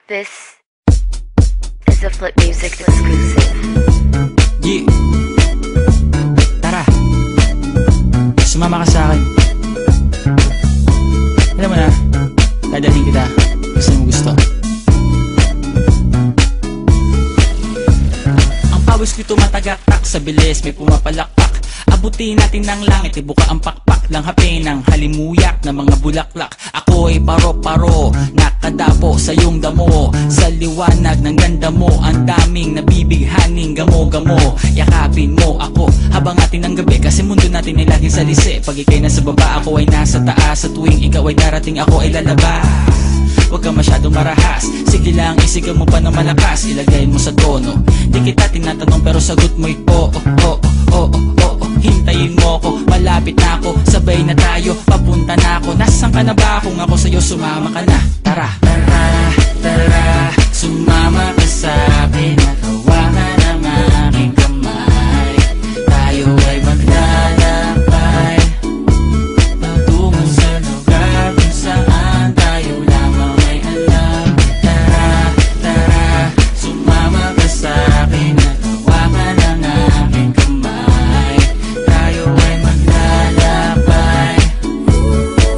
This is a Flip Music exclusive. Yeah. Tara, sumama ka sa akin. Alam mo na, dadalhin kita kasi mo gusto. Ang pawis ko tumatagaktak sa bilis, may pumapalakpak. Abutin natin ng langit, ibuka ang pakpak lang hapin ng halimuyak na mga bulaklak. Ako'y paro-paro, nakadapo sa iyong damo. Sa liwanag ng ganda mo, ang daming nabibighaning gamo-gamo. Yakapin mo ako habang atin ng gabi, kasi mundo natin ay laging salisi. Pag ikay nasa baba, ako ay nasa taas. Sa tuwing ikaw ay darating, ako ay lalabas. Huwag ka masyadong marahas, sige lang isigaw mo pa ng malakas. Ilagay mo sa tono, di kita tinatanong pero sagot mo'y oo, oo, oo, oo. Hintayin mo ko, malapit na ako, sabay na tayo, papunta na ako. Nasaan ka na ba? Kung ako sa'yo, sumama ka na. Tara, tara, tara, sumama ka sa'kin. Nakawangan ang aking kamay, tayo ay maglalakbay patungo sa lugar kung saan tayo lamang ay alam. Tara, tara, sumama ka sa'kin. Nakawangan ang aking kamay, tayo ay maglalakbay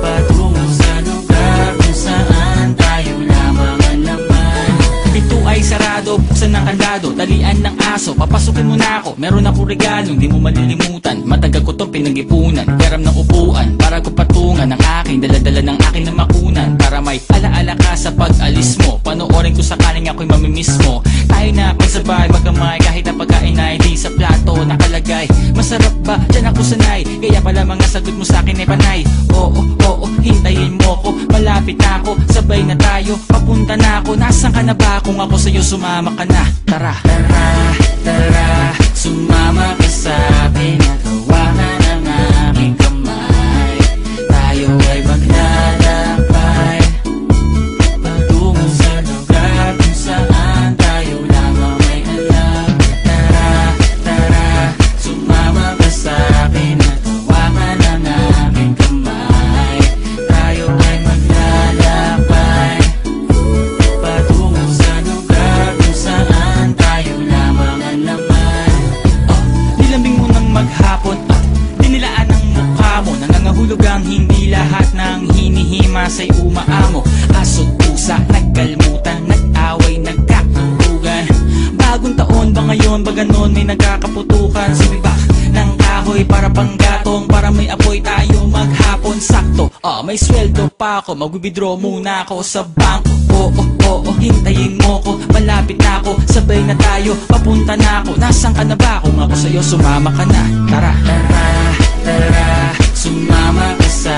patungo sa lugar kung saan tayo lamang ang laman. Pinto ay sarado, buksan ng kandado, talian ng aso, papasukin mo na ako. Meron akong regalo, hindi mo malilimutan. Matagal ko tong pinag-ipunan, peram ng upuan para ko patungan ang aking daladala ng aking na makunan. Para may alaala ka sa pag-alis mo, panoorin ko sakaling ako'y mamimiss mo. Tayo na magsabay, magkamay, kahit na pagkain ay di sa plato nakalagay. Masarap ba? Diyan ako sanay, kaya pala mga sagot mo sa akin ay panay. Oo, oo, hintayin mo ko, malapit na ako, sabay na tayo, papunta na ako. Nasaan ka na ba? Kung ako sa'yo, sumama ka na. Tara, tara, tara, sumama ka sa'kin. Nakawangan ang aking kamay, tayo ay maglalakbay patungo sa lugar kung saan tayo lamang ay alam. Tara, tara, sumama ka sa'kin. Nakawangan ang aking kamay, tayo ay maglalakbay patungo sa lugar kung saan tayo lamang ang laman. Nilambing mo ng maghapon, dinilaan ang mukha mo. Nangangahulog ang hindi lahat ng hinihima sa'y umaamo. Aso't pusa, nagkalmutan, nag-away, nagkakulugan. Bagong taon ba ngayon, ba ganon may nagkakaputukan? Sumibak ng kahoy para panggatong, para may apoy tayo maghapon. Sakto, may sweldo pa ako, mag-withdraw muna ako sa bangko. Oo, oo, hintayin mo ko, malapit na ako, sabay na tayo, papunta na ako. Nasaan ka na ba? Kung ako sa'yo, sumama ka na. Tara, tara, tara, sumama ka sa